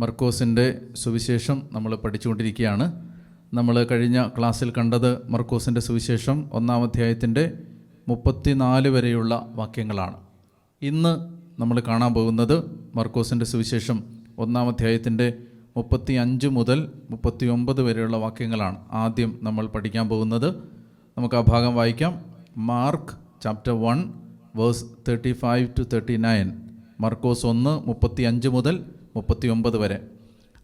മർക്കോസിൻ്റെ സുവിശേഷം നമ്മൾ പഠിച്ചുകൊണ്ടിരിക്കുകയാണ്. നമ്മൾ കഴിഞ്ഞ ക്ലാസ്സിൽ കണ്ടത് മർക്കോസിൻ്റെ സുവിശേഷം 1-ാം അധ്യായത്തിൻ്റെ 34 വരെയുള്ള വാക്യങ്ങളാണ്. ഇന്ന് നമ്മൾ കാണാൻ പോകുന്നത് മർക്കോസിൻ്റെ സുവിശേഷം 1-ാം അധ്യായത്തിൻ്റെ 35 മുതൽ 39 വരെയുള്ള വാക്യങ്ങളാണ്. ആദ്യം നമ്മൾ പഠിക്കാൻ പോകുന്നത്, നമുക്ക് ആ ഭാഗം വായിക്കാം. Mark chapter 1 verse 35-39. മർക്കോസ് 1:35 മുതൽ 39 വരെ.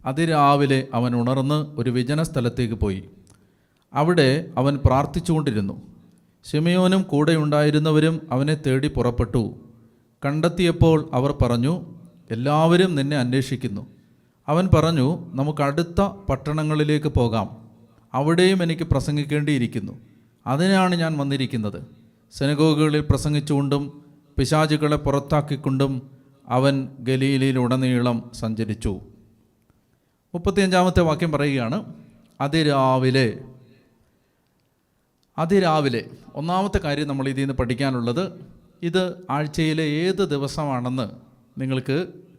അതിരാവിലെ അവൻ ഉണർന്ന് ഒരു വിജന സ്ഥലത്തേക്ക് പോയി. അവിടെ അവൻ പ്രാർത്ഥിച്ചുകൊണ്ടിരുന്നു. ശിമയോനും കൂടെ ഉണ്ടായിരുന്നവരും അവനെ തേടി പുറപ്പെട്ടു. കണ്ടെത്തിയപ്പോൾ അവർ പറഞ്ഞു, എല്ലാവരും നിന്നെ അന്വേഷിക്കുന്നു. അവൻ പറഞ്ഞു, നമുക്ക് അടുത്ത പട്ടണങ്ങളിലേക്ക് പോകാം, അവിടെയും എനിക്ക് പ്രസംഗിക്കേണ്ടിയിരിക്കുന്നു. അതിനാണ് ഞാൻ വന്നിരിക്കുന്നത്. സിനഗോഗുകളിൽ പ്രസംഗിച്ചുകൊണ്ടും പിശാചുകളെ പുറത്താക്കിക്കൊണ്ടും അവൻ ഗലീലയിലുടനീളം സഞ്ചരിച്ചു. 35-ാമത്തെ വാക്യം പറയുകയാണ്, അതിരാവിലെ. ഒന്നാമത്തെ കാര്യം നമ്മൾ ഇതിൽ നിന്ന് പഠിക്കാനുള്ളത്, ഇത് ആഴ്ചയിലെ ഏത് ദിവസമാണെന്ന് നിങ്ങൾക്ക്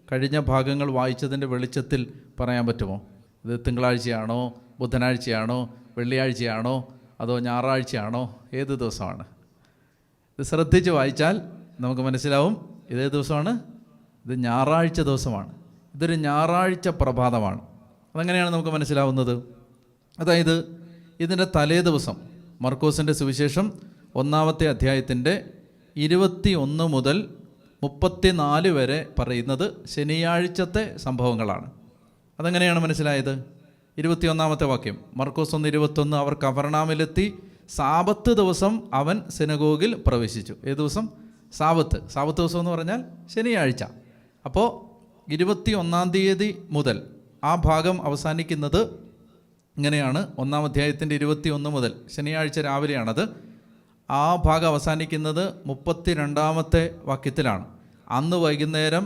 കഴിഞ്ഞ ഭാഗങ്ങൾ വായിച്ചതിൻ്റെ വെളിച്ചത്തിൽ പറയാൻ പറ്റുമോ? ഇത് തിങ്കളാഴ്ചയാണോ, ബുധനാഴ്ചയാണോ, വെള്ളിയാഴ്ചയാണോ, അതോ ഞായറാഴ്ചയാണോ, ഏത് ദിവസമാണ്? ഇത് ശ്രദ്ധിച്ച് വായിച്ചാൽ നമുക്ക് മനസ്സിലാവും ഇതേ ദിവസമാണ്. ഇത് ഞായറാഴ്ച ദിവസമാണ്. ഇതൊരു ഞായറാഴ്ച പ്രഭാതമാണ്. അതെങ്ങനെയാണ് നമുക്ക് മനസ്സിലാവുന്നത്? അതായത് ഇതിൻ്റെ തലേ ദിവസം മർക്കോസിൻ്റെ സുവിശേഷം 1-ാമത്തെ അധ്യായത്തിൻ്റെ 21 മുതൽ 34 വരെ പറയുന്നത് ശനിയാഴ്ചത്തെ സംഭവങ്ങളാണ്. അതെങ്ങനെയാണ് മനസ്സിലായത്? 21-ാമത്തെ വാക്യം, മർക്കോസ് 1:21. അവർ കഫർനാമിലെത്തി. സാബത്ത് ദിവസം അവൻ സിനഗോഗിൽ പ്രവേശിച്ചു. ഏത് ദിവസം? സാബത്ത് ദിവസം എന്ന് പറഞ്ഞാൽ ശനിയാഴ്ച. അപ്പോൾ 21-ാം തീയതി മുതൽ ആ ഭാഗം അവസാനിക്കുന്നത് ഇങ്ങനെയാണ്. 1-ാം അധ്യായത്തിൻ്റെ 21 മുതൽ ശനിയാഴ്ച രാവിലെയാണത്. ആ ഭാഗം അവസാനിക്കുന്നത് 32-ാമത്തെ വാക്യത്തിലാണ്. അന്ന് വൈകുന്നേരം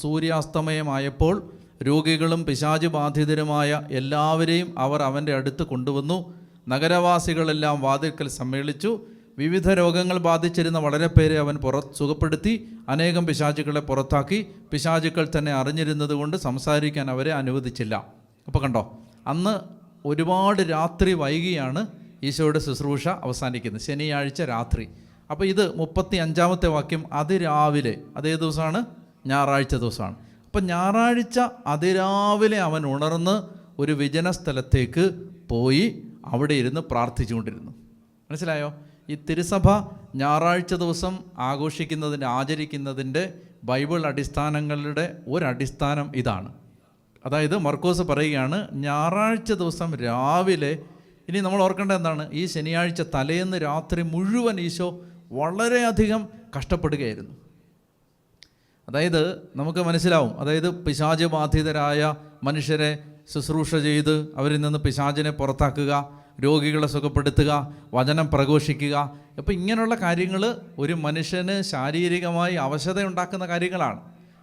സൂര്യാസ്തമയമായപ്പോൾ രോഗികളും പിശാച് ബാധിതരുമായ എല്ലാവരെയും അവർ അവൻ്റെ അടുത്ത് കൊണ്ടുവന്നു. നഗരവാസികളെല്ലാം വാതിൽക്കൽ സമ്മേളിച്ചു. വിവിധ രോഗങ്ങൾ ബാധിച്ചിരുന്ന വളരെ പേരെ അവൻ സുഖപ്പെടുത്തി. അനേകം പിശാചുക്കളെ പുറത്താക്കി. പിശാചുക്കൾ തന്നെ അറിഞ്ഞിരുന്നത് കൊണ്ട് സംസാരിക്കാൻ അവരെ അനുവദിച്ചില്ല. അപ്പോൾ കണ്ടോ, അന്ന് ഒരുപാട് രാത്രി വൈകിയാണ് ഈശോയുടെ ശുശ്രൂഷ അവസാനിക്കുന്നത്, ശനിയാഴ്ച രാത്രി. അപ്പോൾ ഇത് 35-ാമത്തെ വാക്യം, അതിരാവിലെ. അതേ ദിവസമാണ്? ഞായറാഴ്ച ദിവസമാണ്. അപ്പം ഞായറാഴ്ച അതിരാവിലെ അവൻ ഉണർന്ന് ഒരു വിജന സ്ഥലത്തേക്ക് പോയി അവിടെ ഇരുന്ന് പ്രാർത്ഥിച്ചുകൊണ്ടിരുന്നു. മനസ്സിലായോ? ഈ തിരുസഭ ഞായറാഴ്ച ദിവസം ആചരിക്കുന്നതിൻ്റെ ബൈബിൾ അടിസ്ഥാനങ്ങളുടെ ഒരടിസ്ഥാനം ഇതാണ്. അതായത് മർക്കോസ് പറയുകയാണ്, ഞായറാഴ്ച ദിവസം രാവിലെ. ഇനി നമ്മൾ ഓർക്കേണ്ടത് എന്താണ്? ഈ ശനിയാഴ്ച തലേന്ന് രാത്രി മുഴുവൻ ഈശോ വളരെയധികം കഷ്ടപ്പെടുകയായിരുന്നു. അതായത് നമുക്ക് മനസ്സിലാവും, അതായത് പിശാച് ബാധിതരായ മനുഷ്യരെ ശുശ്രൂഷ ചെയ്ത് അവരിൽ നിന്ന് പിശാചിനെ പുറത്താക്കുക, രോഗികളെ സുഖപ്പെടുത്തുക, വചനം പ്രഘോഷിക്കുക. അപ്പോൾ ഇങ്ങനെയുള്ള കാര്യങ്ങൾ ഒരു മനുഷ്യന് ശാരീരികമായി അവശത ഉണ്ടാക്കുന്ന കാര്യങ്ങളാണ്.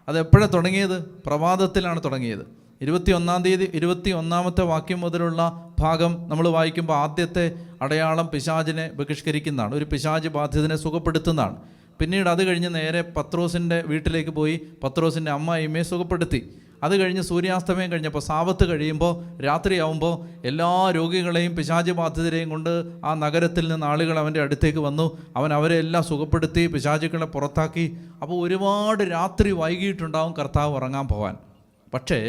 അതെപ്പോഴാണ് തുടങ്ങിയത്? പ്രഭാതത്തിലാണ് തുടങ്ങിയത്. 21-ാം തീയതി 21-ാമത്തെ വാക്യം മുതലുള്ള ഭാഗം നമ്മൾ വായിക്കുമ്പോൾ ആദ്യത്തെ അടയാളം പിശാചിനെ ബഹിഷ്കരിക്കുന്നതാണ്, ഒരു പിശാച് ബാധിതനെ സുഖപ്പെടുത്തുന്നതാണ്. പിന്നീട് അത് കഴിഞ്ഞ് നേരെ പത്രോസിൻ്റെ വീട്ടിലേക്ക് പോയി പത്രോസിൻ്റെ അമ്മായിയമ്മയെ സുഖപ്പെടുത്തി. അത് കഴിഞ്ഞ് സൂര്യാസ്തമയം കഴിഞ്ഞപ്പോൾ, സാബത്ത് കഴിയുമ്പോൾ, രാത്രിയാവുമ്പോൾ എല്ലാ രോഗികളെയും പിശാച് ബാധിതരെയും കൊണ്ട് ആ നഗരത്തിൽ നിന്ന് ആളുകൾ അവൻ്റെ അടുത്തേക്ക് വന്നു. അവൻ അവരെ എല്ലാം സുഖപ്പെടുത്തി, പിശാചുക്കളെ പുറത്താക്കി. അപ്പോൾ ഒരുപാട് രാത്രി വൈകിട്ടുണ്ടാവും കർത്താവ് ഉറങ്ങാൻ പോകാൻ. പക്ഷേ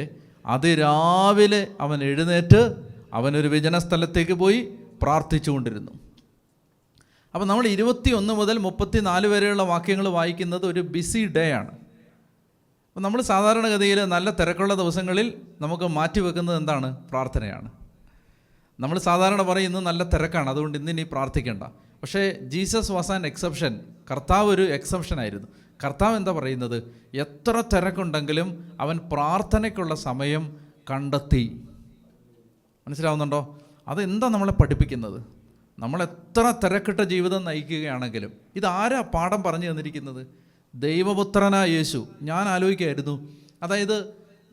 അതിരാവിലെ അവൻ എഴുന്നേറ്റ് അവനൊരു വിജന സ്ഥലത്തേക്ക് പോയി പ്രാർത്ഥിച്ചുകൊണ്ടിരുന്നു. അപ്പോൾ നമ്മൾ 21 മുതൽ 34 വരെയുള്ള വാക്യങ്ങൾ വായിക്കുന്നത് ഒരു ബിസി ഡേ ആണ്. അപ്പോൾ നമ്മൾ സാധാരണഗതിയിൽ നല്ല തിരക്കുള്ള ദിവസങ്ങളിൽ നമുക്ക് മാറ്റിവെക്കുന്നത് എന്താണ്? പ്രാർത്ഥനയാണ്. നമ്മൾ സാധാരണ പറയും ഇന്ന് നല്ല തിരക്കാണ്, അതുകൊണ്ട് ഇന്നിനി പ്രാർത്ഥിക്കേണ്ട. പക്ഷേ ജീസസ് വാസ് ആൻ എക്സെപ്ഷൻ. കർത്താവ് ഒരു എക്സെപ്ഷൻ ആയിരുന്നു. കർത്താവ് എന്താ പറയുന്നത്? എത്ര തിരക്കുണ്ടെങ്കിലും അവൻ പ്രാർത്ഥനയ്ക്കുള്ള സമയം കണ്ടെത്തി. മനസ്സിലാവുന്നുണ്ടോ? അതെന്താ നമ്മളെ പഠിപ്പിക്കുന്നത്? നമ്മൾ എത്ര തിരക്കിട്ട ജീവിതം നയിക്കുകയാണെങ്കിലും ഇതാരാ പാഠം പറഞ്ഞു തന്നിരിക്കുന്നത്? ദൈവപുത്രനായ യേശു. ഞാൻ ആലോചിക്കുകയായിരുന്നു, അതായത്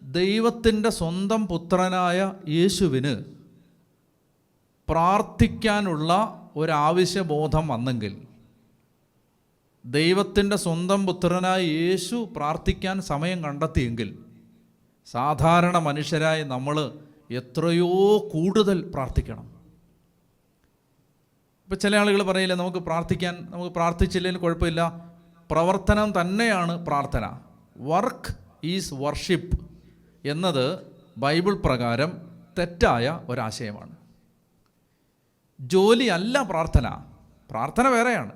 ദൈവത്തിൻ്റെ സ്വന്തം പുത്രനായ യേശുവിന് പ്രാർത്ഥിക്കാനുള്ള ഒരാവശ്യബോധം വന്നെങ്കിൽ, ദൈവത്തിൻ്റെ സ്വന്തം പുത്രനായ യേശു പ്രാർത്ഥിക്കാൻ സമയം കണ്ടെത്തിയെങ്കിൽ, സാധാരണ മനുഷ്യരായി നമ്മൾ എത്രയോ കൂടുതൽ പ്രാർത്ഥിക്കണം. ഇപ്പം ചില ആളുകൾ പറയില്ല, നമുക്ക് പ്രാർത്ഥിച്ചില്ലെങ്കിൽ കുഴപ്പമില്ല, പ്രവർത്തനം തന്നെയാണ് പ്രാർത്ഥന. വർക്ക് ഈസ് വർഷിപ്പ് എന്നത് ബൈബിൾ പ്രകാരം തെറ്റായ ഒരാശയമാണ്. ജോലി അല്ല പ്രാർത്ഥന, പ്രാർത്ഥന വേറെയാണ്.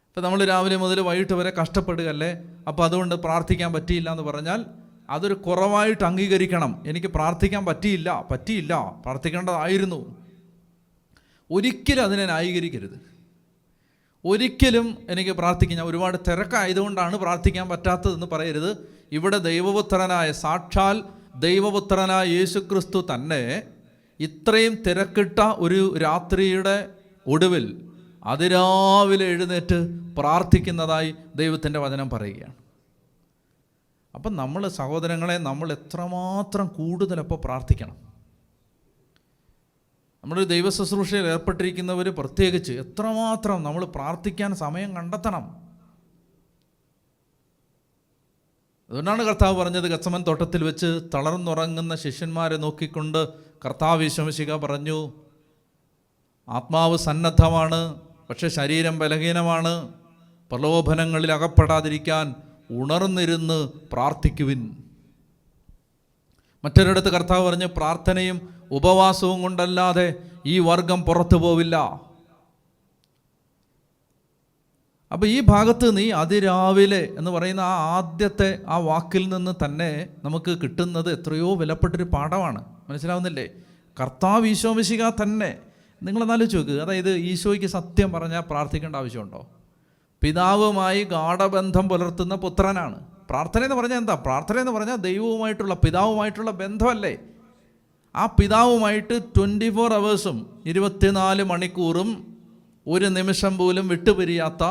ഇപ്പം നമ്മൾ രാവിലെ മുതൽ വൈകിട്ട് വരെ കഷ്ടപ്പെടുകയല്ലേ, അപ്പോൾ അതുകൊണ്ട് പ്രാർത്ഥിക്കാൻ പറ്റിയില്ല എന്ന് പറഞ്ഞാൽ അതൊരു കുറവായിട്ട് അംഗീകരിക്കണം. എനിക്ക് പ്രാർത്ഥിക്കാൻ പറ്റിയില്ല, പ്രാർത്ഥിക്കേണ്ടതായിരുന്നു. ഒരിക്കലും അതിനെ ന്യായീകരിക്കരുത്. ഒരിക്കലും എനിക്ക് പ്രാർത്ഥിക്കാൻ, ഞാൻ ഒരുപാട് തിരക്കായതുകൊണ്ടാണ് പ്രാർത്ഥിക്കാൻ പറ്റാത്തതെന്ന് പറയരുത്. ഇവിടെ ദൈവപുത്രനായ, സാക്ഷാൽ ദൈവപുത്രനായ യേശുക്രിസ്തു തന്നെ ഇത്രയും തിരക്കിട്ട ഒരു രാത്രിയുടെ ഒടുവിൽ അതിരാവിലെ എഴുന്നേറ്റ് പ്രാർത്ഥിക്കുന്നതായി ദൈവത്തിൻ്റെ വചനം പറയുകയാണ്. അപ്പം നമ്മൾ സഹോദരങ്ങളെ, നമ്മൾ എത്രമാത്രം കൂടുതലപ്പോൾ പ്രാർത്ഥിക്കണം. നമ്മളൊരു ദൈവ ശുശ്രൂഷയിൽ ഏർപ്പെട്ടിരിക്കുന്നവർ പ്രത്യേകിച്ച് എത്രമാത്രം നമ്മൾ പ്രാർത്ഥിക്കാൻ സമയം കണ്ടെത്തണം. അതുകൊണ്ടാണ് കർത്താവ് പറഞ്ഞത്, ഗത്സമൻ തോട്ടത്തിൽ വെച്ച് തളർന്നുറങ്ങുന്ന ശിഷ്യന്മാരെ നോക്കിക്കൊണ്ട് കർത്താവ് യേശുമിശിഹാ പറഞ്ഞു, ആത്മാവ് സന്നദ്ധമാണ്, പക്ഷെ ശരീരം ബലഹീനമാണ്. പ്രലോഭനങ്ങളിൽ അകപ്പെടാതിരിക്കാൻ ഉണർന്നിരുന്ന് പ്രാർത്ഥിക്കുവിൻ. മറ്റൊരിടത്ത് കർത്താവ് പറഞ്ഞു, പ്രാർത്ഥനയും ഉപവാസവും കൊണ്ടല്ലാതെ ഈ വർഗം പുറത്തു പോവില്ല. അപ്പോൾ ഈ ഭാഗത്ത് നീ അതിരാവിലെ എന്ന് പറയുന്ന ആ ആദ്യത്തെ ആ വാക്കിൽ നിന്ന് തന്നെ നമുക്ക് കിട്ടുന്നത് എത്രയോ വിലപ്പെട്ടൊരു പാഠമാണ്. മനസ്സിലാവുന്നില്ലേ? കർത്താവ് ഈശോ മിശിഹാ തന്നെ. നിങ്ങളെന്നാലോചിച്ച് നോക്ക്. അതായത് ഈശോയ്ക്ക് സത്യം പറഞ്ഞാൽ പ്രാർത്ഥിക്കേണ്ട ആവശ്യമുണ്ടോ? പിതാവുമായി ഗാഢബന്ധം പുലർത്തുന്ന പുത്രനാണ്. പ്രാർത്ഥന എന്ന് പറഞ്ഞാൽ എന്താ? പ്രാർത്ഥന എന്ന് പറഞ്ഞാൽ ദൈവവുമായിട്ടുള്ള, പിതാവുമായിട്ടുള്ള ബന്ധമല്ലേ? ആ പിതാവുമായിട്ട് 24 അവേഴ്സും 24 മണിക്കൂറും ഒരു നിമിഷം പോലും വിട്ടുപിരിയാത്ത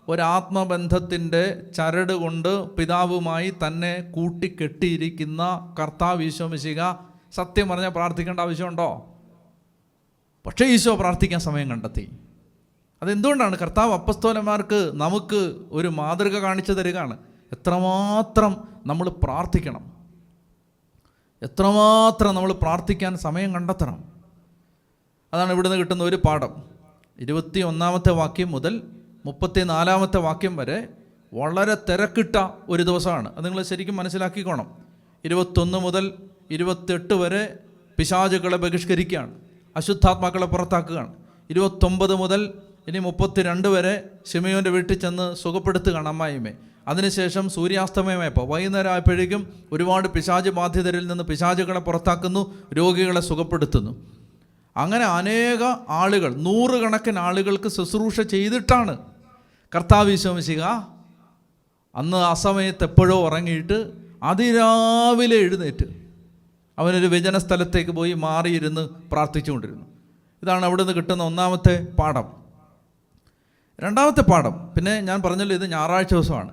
ഒരാത്മബന്ധത്തിൻ്റെ ചരട് കൊണ്ട് പിതാവുമായി തന്നെ കൂട്ടിക്കെട്ടിയിരിക്കുന്ന കർത്താവ് ഈശോ മിശിഹാ സത്യം പറഞ്ഞാൽ പ്രാർത്ഥിക്കേണ്ട ആവശ്യമുണ്ടോ? പക്ഷേ ഈശോ പ്രാർത്ഥിക്കാൻ സമയം കണ്ടെത്തി. അതെന്തുകൊണ്ടാണ്? കർത്താവ് അപ്പസ്തോലന്മാർക്ക് നമുക്ക് ഒരു മാതൃക കാണിച്ചു തരികയാണ്. എത്രമാത്രം നമ്മൾ പ്രാർത്ഥിക്കണം, എത്രമാത്രം നമ്മൾ പ്രാർത്ഥിക്കാൻ സമയം കണ്ടെത്തണം. അതാണ് ഇവിടുന്ന് കിട്ടുന്ന ഒരു പാഠം. 21-ാമത്തെ വാക്യം മുതൽ 34-ാമത്തെ വാക്യം വരെ വളരെ തിരക്കിട്ട ഒരു ദിവസമാണ്. അത് നിങ്ങൾ ശരിക്കും മനസ്സിലാക്കിക്കോണം. 21 മുതൽ 28 വരെ പിശാചുക്കളെ ബഹിഷ്കരിക്കുകയാണ്, അശുദ്ധാത്മാക്കളെ പുറത്താക്കുകയാണ്. 29 മുതൽ ഇനി 32 വരെ ശിമയോൻ്റെ വീട്ടിൽ ചെന്ന് സുഖപ്പെടുത്തുകയാണ് അമ്മായിമ്മേ. അതിനുശേഷം സൂര്യാസ്തമയമായപ്പോൾ വൈകുന്നേരം ആയപ്പോഴേക്കും ഒരുപാട് പിശാച് ബാധിതരിൽ നിന്ന് പിശാചുകളെ പുറത്താക്കുന്നു, രോഗികളെ സുഖപ്പെടുത്തുന്നു. അങ്ങനെ അനേക ആളുകൾ, 100 കണക്കിന് ആളുകൾക്ക് ശുശ്രൂഷ ചെയ്തിട്ടാണ് കർത്താവ് ഈശോ മിശിഹാ അന്ന് ആ സമയത്ത് എപ്പോഴോ ഉറങ്ങിയിട്ട് അതിരാവിലെ എഴുന്നേറ്റ് അവനൊരു വിജന സ്ഥലത്തേക്ക് പോയി മാറിയിരുന്ന് പ്രാർത്ഥിച്ചുകൊണ്ടിരുന്നു. ഇതാണ് അവിടെ നിന്ന് കിട്ടുന്ന ഒന്നാമത്തെ പാഠം. രണ്ടാമത്തെ പാഠം, പിന്നെ ഞാൻ പറഞ്ഞല്ലോ, ഇത് ഞായറാഴ്ച ദിവസമാണ്.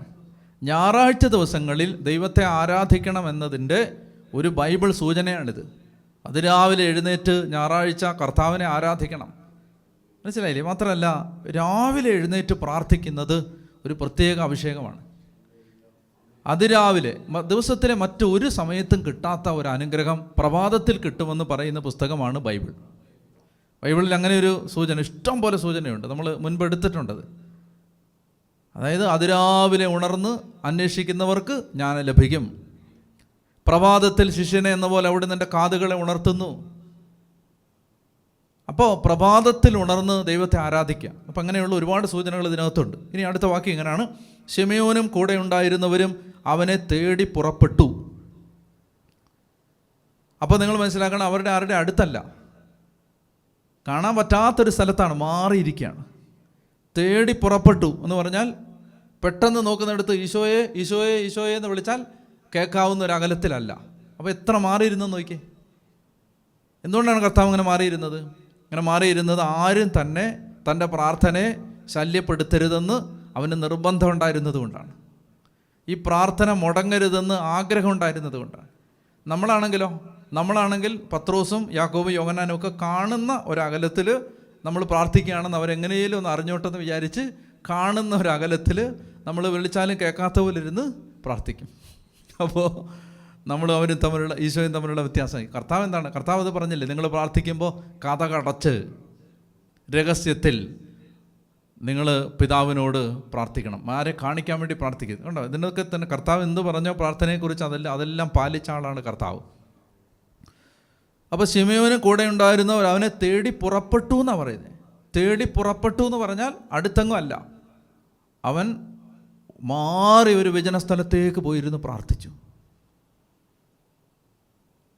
ഞായറാഴ്ച ദിവസങ്ങളിൽ ദൈവത്തെ ആരാധിക്കണം എന്നതിൻ്റെ ഒരു ബൈബിൾ സൂചനയാണിത്. അതിരാവിലെ എഴുന്നേറ്റ് ഞായറാഴ്ച കർത്താവിനെ ആരാധിക്കണം. മനസ്സിലായില്ലേ? മാത്രമല്ല, രാവിലെ എഴുന്നേറ്റ് പ്രാർത്ഥിക്കുന്നത് ഒരു പ്രത്യേക അഭിഷേകമാണ്. അതിരാവിലെ ദിവസത്തിലെ മറ്റൊരു സമയത്തും കിട്ടാത്ത ഒരു അനുഗ്രഹം പ്രഭാതത്തിൽ കിട്ടുമെന്ന് പറയുന്ന പുസ്തകമാണ് ബൈബിൾ. ബൈബിളിൽ അങ്ങനെ ഒരു സൂചന, ഇഷ്ടം പോലെ സൂചനയുണ്ട്, നമ്മൾ മുൻപ് എടുത്തിട്ടുണ്ടത്. അതായത് അതിരാവിലെ ഉണർന്ന് അന്വേഷിക്കുന്നവർക്ക് ജ്ഞാനം ലഭിക്കും. പ്രഭാതത്തിൽ ശിഷ്യനെ എന്ന പോലെ അവിടെ നിൻ്റെ കാതുകളെ ഉണർത്തുന്നു. അപ്പോൾ പ്രഭാതത്തിൽ ഉണർന്ന് ദൈവത്തെ ആരാധിക്കുക. അപ്പം അങ്ങനെയുള്ള ഒരുപാട് സൂചനകൾ ഇതിനകത്തുണ്ട്. ഇനി അടുത്ത വാക്യം ഇങ്ങനെയാണ്, ശിമയോനും കൂടെ ഉണ്ടായിരുന്നവരും അവനെ തേടി പുറപ്പെട്ടു. അപ്പോൾ നിങ്ങൾ മനസ്സിലാക്കണം, അവരുടെ ആരുടെ അടുത്തല്ല, കാണാൻ പറ്റാത്തൊരു സ്ഥലത്താണ്, മാറിയിരിക്കുകയാണ്. തേടി പുറപ്പെട്ടു എന്ന് പറഞ്ഞാൽ പെട്ടെന്ന് നോക്കുന്നിടത്ത് ഈശോയെ ഈശോയെ ഈശോയെ എന്ന് വിളിച്ചാൽ കേൾക്കാവുന്ന ഒരു അകലത്തിലല്ല. അപ്പോൾ എത്ര മാറിയിരുന്നെന്ന് നോക്കിയേ. എന്തുകൊണ്ടാണ് കർത്താവ് അങ്ങനെ മാറിയിരുന്നത്? അങ്ങനെ മാറിയിരുന്നത് ആരും തന്നെ തൻ്റെ പ്രാർത്ഥനയെ ശല്യപ്പെടുത്തരുതെന്ന് അവന് നിർബന്ധം ഉണ്ടായിരുന്നത് കൊണ്ടാണ്. ഈ പ്രാർത്ഥന മുടങ്ങരുതെന്ന് ആഗ്രഹം ഉണ്ടായിരുന്നത് കൊണ്ടാണ്. നമ്മളാണെങ്കിൽ പത്രോസും യാക്കോബും യോഹന്നാനും ഒക്കെ കാണുന്ന ഒരകലത്തിൽ നമ്മൾ പ്രാർത്ഥിക്കുകയാണെന്ന് അവരെങ്ങനെയും ഒന്ന് അറിഞ്ഞോട്ടെന്ന് വിചാരിച്ച് കാണുന്ന ഒരകലത്തിൽ നമ്മൾ വിളിച്ചാലും കേൾക്കാത്ത പോലെ ഇരുന്ന് പ്രാർത്ഥിക്കും. അപ്പോൾ നമ്മളും അവരും തമ്മിലുള്ള ഈശോയും തമ്മിലുള്ള വ്യത്യാസം. കർത്താവ് എന്താണ്? കർത്താവ് അത് പറഞ്ഞില്ലേ, നിങ്ങൾ പ്രാർത്ഥിക്കുമ്പോൾ കതകടച്ച് രഹസ്യത്തിൽ നിങ്ങൾ പിതാവിനോട് പ്രാർത്ഥിക്കണം. ആരെ കാണിക്കാൻ വേണ്ടി പ്രാർത്ഥിക്കുന്നത് കണ്ടോ? ഇതിനൊക്കെ തന്നെ കർത്താവ് എന്ത് പറഞ്ഞോ പ്രാർത്ഥനയെക്കുറിച്ച് അതെല്ലാം പാലിച്ച ആളാണ് കർത്താവ്. അപ്പോൾ ശിമയോന് കൂടെ ഉണ്ടായിരുന്നവർ അവനെ തേടി പുറപ്പെട്ടു എന്നാണ് പറയുന്നത്. തേടി പുറപ്പെട്ടു എന്ന് പറഞ്ഞാൽ അടുത്തെങ്ങും അല്ല, അവൻ മാറി ഒരു വിജന സ്ഥലത്തേക്ക് പോയിരുന്നു പ്രാർത്ഥിച്ചു.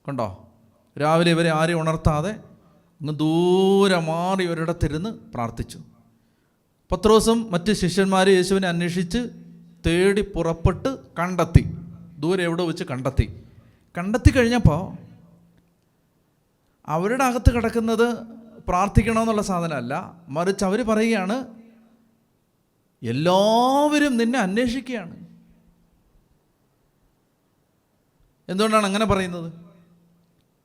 കണ്ടോ? രാവിലെ ഇവരെ ആരെയും ഉണർത്താതെ അങ്ങ് ദൂരെ മാറി ഒരിടത്തിരുന്ന് പ്രാർത്ഥിച്ചു. പത്രോസും മറ്റ് ശിഷ്യന്മാരും യേശുവിനെ അന്വേഷിച്ച് തേടി പുറപ്പെട്ട് കണ്ടെത്തി. ദൂരെ എവിടെ വെച്ച് കണ്ടെത്തി കഴിഞ്ഞപ്പോൾ അവരുടെ അകത്ത് കിടക്കുന്നത് പ്രാർത്ഥിക്കണമെന്നുള്ള സാധനമല്ല, മറിച്ച് അവർ പറയുകയാണ്, എല്ലാവരും നിന്നെ അന്വേഷിക്കുകയാണ്. എന്തുകൊണ്ടാണ് അങ്ങനെ പറയുന്നത്?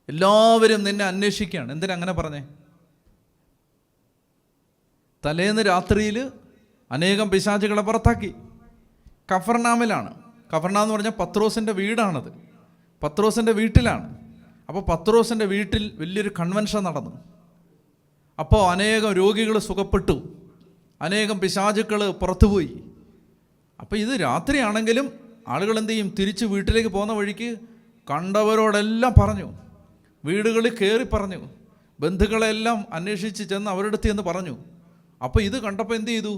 എല്ലാവരും നിന്നെ അന്വേഷിക്കുകയാണ്. എന്തിനാ അങ്ങനെ പറഞ്ഞേ? തലേന്ന് രാത്രിയിൽ അനേകം പിശാചുകളെ പുറത്താക്കി. കഫർനാമിലാണ്. കഫർനാം എന്ന് പറഞ്ഞാൽ പത്രോസിൻ്റെ വീടാണത്. പത്രോസിൻ്റെ വീട്ടിലാണ്. അപ്പോൾ പത്രോസിൻ്റെ വീട്ടിൽ വലിയൊരു കൺവെൻഷൻ നടന്നു. അപ്പോൾ അനേകം രോഗികൾ സുഖപ്പെട്ടു, അനേകം പിശാചുക്കൾ പുറത്തുപോയി. അപ്പോൾ ഇത് രാത്രിയാണെങ്കിലും ആളുകൾ എന്ത് ചെയ്യും? തിരിച്ച് വീട്ടിലേക്ക് പോകുന്ന വഴിക്ക് കണ്ടവരോടെല്ലാം പറഞ്ഞു, വീടുകളിൽ കയറി പറഞ്ഞു, ബന്ധുക്കളെല്ലാം അന്വേഷിച്ച് ചെന്ന് അവരുടെ അടുത്ത് എന്ന് പറഞ്ഞു. അപ്പോൾ ഇത് കണ്ടപ്പോൾ എന്ത് ചെയ്തു?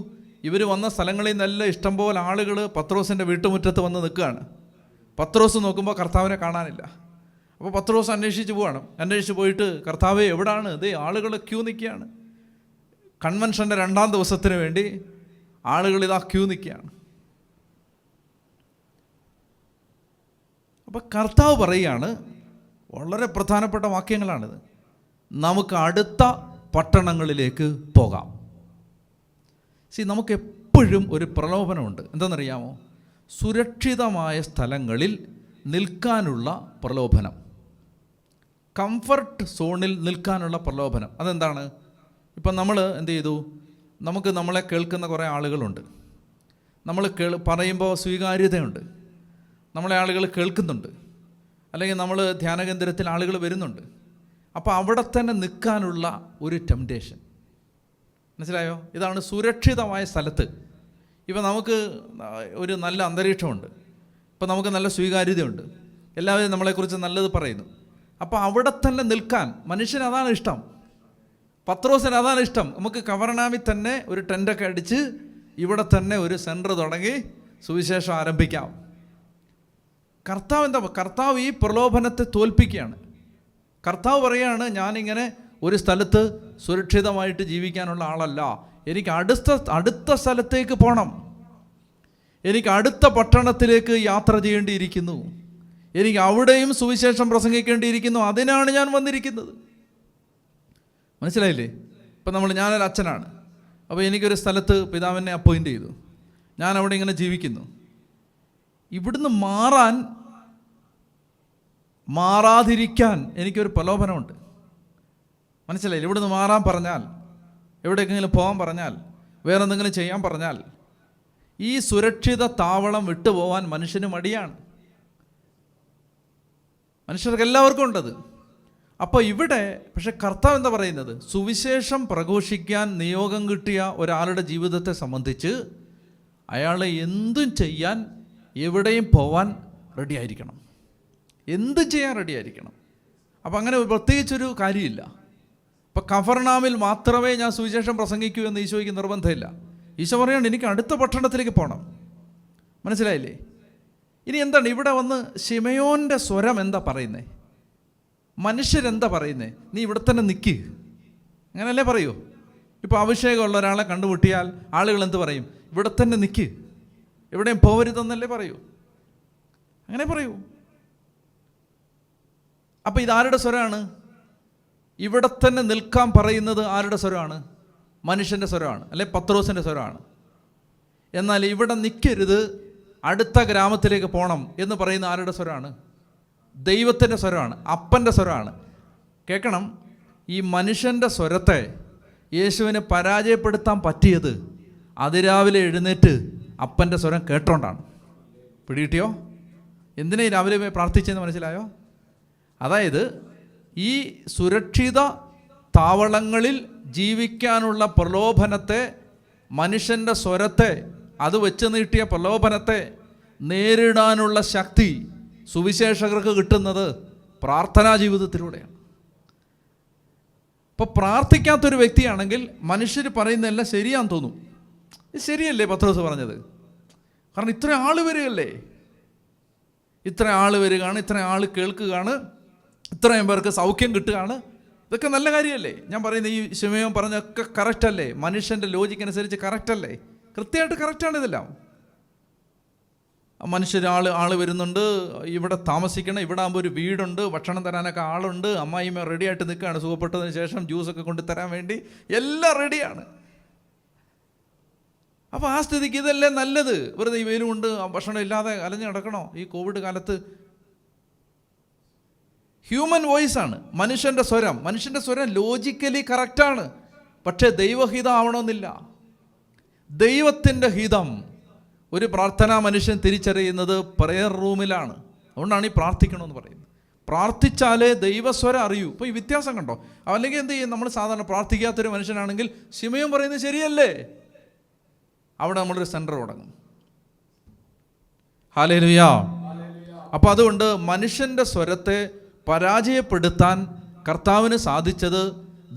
ഇവർ വന്ന സ്ഥലങ്ങളിൽ നിന്നെല്ലാം ഇഷ്ടംപോലെ ആളുകൾ പത്രോസിൻ്റെ വീട്ടുമുറ്റത്ത് വന്ന് നിൽക്കുകയാണ്. പത്രോസ് നോക്കുമ്പോൾ കർത്താവിനെ കാണാനില്ല. അപ്പോൾ പത്രോസ് അന്വേഷിച്ച് പോവാണ്. അന്വേഷിച്ച് പോയിട്ട്, കർത്താവേ എവിടാണ്? ഇതേ ആളുകൾ ക്യൂ നിൽക്കുകയാണ്. കൺവെൻഷൻ്റെ 2ാം ദിവസത്തിന് വേണ്ടി ആളുകൾ ഇതാ ക്യൂ നിൽക്കുകയാണ്. അപ്പോൾ കർത്താവ് പറയുകയാണ്, വളരെ പ്രധാനപ്പെട്ട വാക്യങ്ങളാണിത്, നമുക്ക് അടുത്ത പട്ടണങ്ങളിലേക്ക് പോകാം. നമുക്ക് എപ്പോഴും ഒരു പ്രലോഭനമുണ്ട്. എന്താണെന്നറിയാമോ? സുരക്ഷിതമായ സ്ഥലങ്ങളിൽ നിൽക്കാനുള്ള പ്രലോഭനം, കംഫർട്ട് സോണിൽ നിൽക്കാനുള്ള പ്രലോഭനം. അതെന്താണ്? ഇപ്പം നമ്മൾ എന്ത് ചെയ്തു? നമുക്ക് നമ്മളെ കേൾക്കുന്ന കുറേ ആളുകളുണ്ട്. നമ്മൾ പറയുമ്പോൾ സ്വീകാര്യതയുണ്ട്, നമ്മളെ ആളുകൾ കേൾക്കുന്നുണ്ട്, അല്ലെങ്കിൽ നമ്മൾ ധ്യാനകേന്ദ്രത്തിൽ ആളുകൾ വരുന്നുണ്ട്. അപ്പോൾ അവിടെ തന്നെ നിൽക്കാനുള്ള ഒരു ടെംപ്റ്റേഷൻ. മനസ്സിലായോ? ഇതാണ് സുരക്ഷിതമായ സ്ഥലത്ത്. ഇപ്പം നമുക്ക് ഒരു നല്ല അന്തരീക്ഷമുണ്ട്, ഇപ്പം നമുക്ക് നല്ല സ്വീകാര്യതയുണ്ട്, എല്ലാവരും നമ്മളെക്കുറിച്ച് നല്ലത് പറയുന്നു. അപ്പോൾ അവിടെ തന്നെ നിൽക്കാൻ മനുഷ്യന് അതാണ് ഇഷ്ടം. പത്രോസിന് അതാണ് ഇഷ്ടം. നമുക്ക് കവർനാമിൽ തന്നെ ഒരു ടെൻ്റൊക്കെ അടിച്ച് ഇവിടെ തന്നെ ഒരു സെൻറ്റർ തുടങ്ങി സുവിശേഷം ആരംഭിക്കാം. കർത്താവ് ഈ പ്രലോഭനത്തെ തോൽപ്പിക്കുകയാണ്. കർത്താവ് പറയുകയാണ്, ഞാനിങ്ങനെ ഒരു സ്ഥലത്ത് സുരക്ഷിതമായിട്ട് ജീവിക്കാനുള്ള ആളല്ല, എനിക്ക് അടുത്ത സ്ഥലത്തേക്ക് പോകണം, എനിക്ക് അടുത്ത പട്ടണത്തിലേക്ക് യാത്ര ചെയ്യേണ്ടിയിരിക്കുന്നു, എനിക്ക് അവിടെയും സുവിശേഷം പ്രസംഗിക്കേണ്ടിയിരിക്കുന്നു, അതിനാണ് ഞാൻ വന്നിരിക്കുന്നത്. മനസ്സിലായില്ലേ? ഇപ്പം ഞാനൊരു അച്ഛനാണ്. അപ്പോൾ എനിക്കൊരു സ്ഥലത്ത് പിതാവിനെ അപ്പോയിൻ്റ് ചെയ്തു, ഞാൻ അവിടെ ഇങ്ങനെ ജീവിക്കുന്നു. ഇവിടുന്ന് മാറാതിരിക്കാൻ എനിക്കൊരു പ്രലോഭനമുണ്ട്. മനസ്സിലായില്ലേ? ഇവിടുന്ന് മാറാൻ പറഞ്ഞാൽ, എവിടേക്കെങ്കിലും പോകാൻ പറഞ്ഞാൽ, വേറെ എന്തെങ്കിലും ചെയ്യാൻ പറഞ്ഞാൽ, ഈ സുരക്ഷിത താവളം വിട്ടുപോകാൻ മനുഷ്യന് മടിയാണ്. മനുഷ്യർക്ക് എല്ലാവർക്കും ഉണ്ടത്. അപ്പോൾ ഇവിടെ പക്ഷെ കർത്താവ് എന്താ പറയുന്നത്? സുവിശേഷം പ്രഘോഷിക്കാൻ നിയോഗം കിട്ടിയ ഒരാളുടെ ജീവിതത്തെ സംബന്ധിച്ച് അയാൾ എന്തും ചെയ്യാൻ, എവിടെയും പോവാൻ റെഡിയായിരിക്കണം, എന്തും ചെയ്യാൻ റെഡിയായിരിക്കണം. അപ്പം അങ്ങനെ പ്രത്യേകിച്ചൊരു കാര്യമില്ല. ഇപ്പം കഫർനാമിൽ മാത്രമേ ഞാൻ സുവിശേഷം പ്രസംഗിക്കൂ എന്ന് ഈശോയ്ക്ക് നിർബന്ധമില്ല. ഈശോ പറയാണ്, എനിക്ക് അടുത്ത പട്ടണത്തിലേക്ക് പോകണം. മനസ്സിലായില്ലേ? ഇനി എന്താണ് ഇവിടെ വന്ന് ശിമയോൻ്റെ സ്വരം എന്താ പറയുന്നത്? മനുഷ്യരെന്താ പറയുന്നത്? നീ ഇവിടെ തന്നെ നിൽക്ക്, അങ്ങനല്ലേ പറയൂ? ഇപ്പോൾ അഭിഷേകമുള്ള ഒരാളെ കണ്ടുമുട്ടിയാൽ ആളുകൾ എന്ത് പറയും? ഇവിടെ തന്നെ നിൽക്ക്, എവിടെയും പോവരുതെന്നല്ലേ പറയൂ? അങ്ങനെ പറയൂ. അപ്പം ഇതാരുടെ സ്വരമാണ്? ഇവിടെ തന്നെ നിൽക്കാൻ പറയുന്നത് ആരുടെ സ്വരമാണ്? മനുഷ്യൻ്റെ സ്വരമാണ്, അല്ലെ പത്രോസിൻ്റെ സ്വരമാണ്. എന്നാൽ ഇവിടെ നിൽക്കരുത്, അടുത്ത ഗ്രാമത്തിലേക്ക് പോകണം എന്ന് പറയുന്ന ആരുടെ സ്വരമാണ്? ദൈവത്തിൻ്റെ സ്വരമാണ്, അപ്പൻ്റെ സ്വരമാണ്. കേൾക്കണം, ഈ മനുഷ്യൻ്റെ സ്വരത്തെ യേശുവിനെ പരാജയപ്പെടുത്താൻ പറ്റിയത് അതിരാവിലെ എഴുന്നേറ്റ് അപ്പൻ്റെ സ്വരം കേട്ടോണ്ടാണ്. പിടികിട്ടിയോ? എന്തിനാ ഈ രാവിലെ പ്രാർത്ഥിച്ചതെന്ന് മനസ്സിലായോ? അതായത് ഈ സുരക്ഷിത താവളങ്ങളിൽ ജീവിക്കാനുള്ള പ്രലോഭനത്തെ, മനുഷ്യൻ്റെ സ്വരത്തെ, അത് വെച്ച് നീട്ടിയ പ്രലോഭനത്തെ നേരിടാനുള്ള ശക്തി സുവിശേഷകർക്ക് കിട്ടുന്നത് പ്രാർത്ഥനാ ജീവിതത്തിലൂടെയാണ്. ഇപ്പോൾ പ്രാർത്ഥിക്കാത്തൊരു വ്യക്തിയാണെങ്കിൽ മനുഷ്യർ പറയുന്നതെല്ലാം ശരിയാന്ന് തോന്നും. ഇത് ശരിയല്ലേ പത്രോസ് പറഞ്ഞത്? കാരണം ഇത്ര ആൾ വരികയല്ലേ, ഇത്ര ആൾ വരികയാണ്, ഇത്ര ആൾ കേൾക്കുകയാണ്, ഇത്രയും പേർക്ക് സൗഖ്യം കിട്ടുകയാണ്. ഇതൊക്കെ നല്ല കാര്യമല്ലേ? ഞാൻ പറയുന്നത് ഈ ശിമയോൻ പറഞ്ഞൊക്കെ കറക്റ്റല്ലേ? മനുഷ്യൻ്റെ ലോജിക്കനുസരിച്ച് കറക്റ്റല്ലേ? കൃത്യമായിട്ട് കറക്റ്റാണ് ഇതെല്ലാം. മനുഷ്യർ ആൾ വരുന്നുണ്ട്, ഇവിടെ താമസിക്കണം, ഇവിടെ ആകുമ്പോൾ ഒരു വീടുണ്ട്, ഭക്ഷണം തരാനൊക്കെ ആളുണ്ട്, അമ്മായിമ്മ റെഡിയായിട്ട് നിൽക്കുകയാണ്, സുഖപ്പെട്ടതിന് ശേഷം ജ്യൂസൊക്കെ കൊണ്ട് തരാൻ വേണ്ടി എല്ലാം റെഡിയാണ്. അപ്പോൾ ആ സ്ഥിതിക്ക് ഇതല്ലേ നല്ലത്? വെറുതെ ഈ വെയിലും കൊണ്ട് ഭക്ഷണം ഇല്ലാതെ അലഞ്ഞു നടക്കണോ ഈ കോവിഡ് കാലത്ത്? ഹ്യൂമൻ വോയിസാണ് മനുഷ്യൻ്റെ സ്വരം. മനുഷ്യൻ്റെ സ്വരം ലോജിക്കലി കറക്റ്റാണ്, പക്ഷേ ദൈവഹിതം ആവണമെന്നില്ല. ദൈവത്തിൻ്റെ ഹിതം ഒരു പ്രാർത്ഥനാ മനുഷ്യൻ തിരിച്ചറിയുന്നത് പ്രയർ റൂമിലാണ്. അതുകൊണ്ടാണ് ഈ പ്രാർത്ഥിക്കണമെന്ന് പറയുന്നത്. പ്രാർത്ഥിച്ചാലേ ദൈവസ്വരം അറിയൂ. ഇപ്പോൾ ഈ വ്യത്യാസം കണ്ടോ? അല്ലെങ്കിൽ എന്ത് ചെയ്യും? നമ്മൾ സാധാരണ പ്രാർത്ഥിക്കാത്തൊരു മനുഷ്യനാണെങ്കിൽ ശിമയോൻ പറയുന്നത് ശരിയല്ലേ, അവിടെ നമ്മളൊരു സെൻറ്റർ തുടങ്ങും. ഹല്ലേലൂയ. അപ്പോൾ അതുകൊണ്ട് മനുഷ്യൻ്റെ സ്വരത്തെ പരാജയപ്പെടുത്താൻ കർത്താവിന് സാധിച്ചത്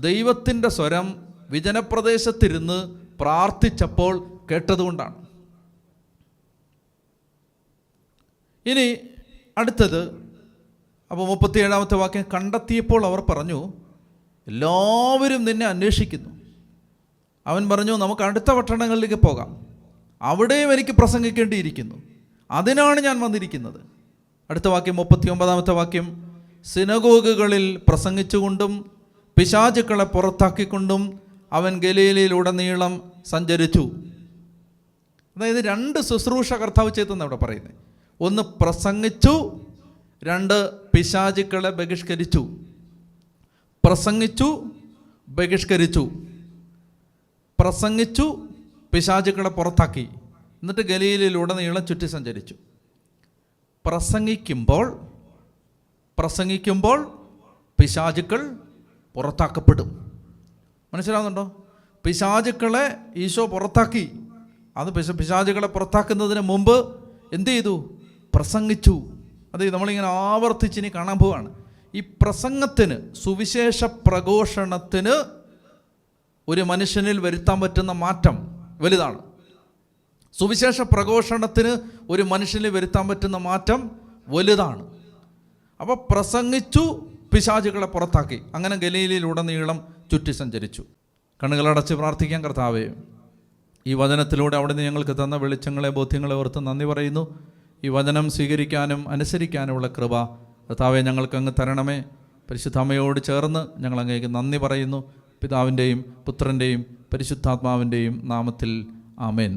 ദൈവത്തിൻ്റെ സ്വരം വിജനപ്രദേശത്തിരുന്ന് പ്രാർത്ഥിച്ചപ്പോൾ കേട്ടതുകൊണ്ടാണ്. ഇനി അടുത്തത്, അപ്പോൾ 37-ാമത്തെ വാക്യം, കണ്ടെത്തിയപ്പോൾ അവർ പറഞ്ഞു, എല്ലാവരും നിന്നെ അന്വേഷിക്കുന്നു. അവൻ പറഞ്ഞു, നമുക്ക് അടുത്ത പട്ടണങ്ങളിലേക്ക് പോകാം, അവിടെയും എനിക്ക് പ്രസംഗിക്കേണ്ടിയിരിക്കുന്നു, അതിനാണ് ഞാൻ വന്നിരിക്കുന്നത്. അടുത്ത വാക്യം 39-ാമത്തെ വാക്യം, സിനഗോഗുകളിൽ പ്രസംഗിച്ചുകൊണ്ടും പിശാചുക്കളെ പുറത്താക്കിക്കൊണ്ടും അവൻ ഗലീലയിലുടനീളം സഞ്ചരിച്ചു. അതായത് 2 ശുശ്രൂഷ കർത്താവ് ചെയ്തെന്ന് അവിടെ പറയുന്നത്. ഒന്ന് പ്രസംഗിച്ചു, 2 പിശാചുക്കളെ ബഹിഷ്കരിച്ചു. പ്രസംഗിച്ചു, ബഹിഷ്കരിച്ചു. പ്രസംഗിച്ചു, പിശാചുക്കളെ പുറത്താക്കി. എന്നിട്ട് ഗലീലയിലുടനീളം ചുറ്റി സഞ്ചരിച്ചു. പ്രസംഗിക്കുമ്പോൾ പിശാചുക്കൾ പുറത്താക്കപ്പെടും. മനസ്സിലാവുന്നുണ്ടോ? പിശാചുക്കളെ ഈശോ പുറത്താക്കി. അത് പിശാചുക്കളെ പുറത്താക്കുന്നതിന് മുമ്പ് എന്ത് ചെയ്തു? പ്രസംഗിച്ചു. അത് നമ്മളിങ്ങനെ ആവർത്തിച്ചിനി കാണാൻ പോവാണ്. ഈ പ്രസംഗത്തിന്, സുവിശേഷ പ്രഘോഷണത്തിന് ഒരു മനുഷ്യനിൽ വരുത്താൻ പറ്റുന്ന മാറ്റം വലുതാണ്. സുവിശേഷ പ്രഘോഷണത്തിന് ഒരു മനുഷ്യനിൽ വരുത്താൻ പറ്റുന്ന മാറ്റം വലുതാണ്. അപ്പോൾ പ്രസംഗിച്ചു, പിശാചുകളെ പുറത്താക്കി. അങ്ങനെ ഗലീലയിലുടനീളം ചുറ്റി സഞ്ചരിച്ചു. കണ്ണുകളടച്ച് പ്രാർത്ഥിക്കാൻ. കർത്താവേ, ഈ വചനത്തിലൂടെ അവിടുന്ന് ഞങ്ങൾക്ക് തന്ന വെളിച്ചങ്ങളെ, ബോധ്യങ്ങളെ ഓർത്ത് നന്ദി പറയുന്നു. ഈ വചനം സ്വീകരിക്കാനും അനുസരിക്കാനുമുള്ള കൃപ കർത്താവെ ഞങ്ങൾക്ക് അങ്ങ് തരണമേ. പരിശുദ്ധ അമ്മയോട് ചേർന്ന് ഞങ്ങൾ അങ്ങേക്ക് നന്ദി പറയുന്നു. പിതാവിൻ്റെയും പുത്രൻ്റെയും പരിശുദ്ധാത്മാവിൻ്റെയും നാമത്തിൽ ആമേൻ.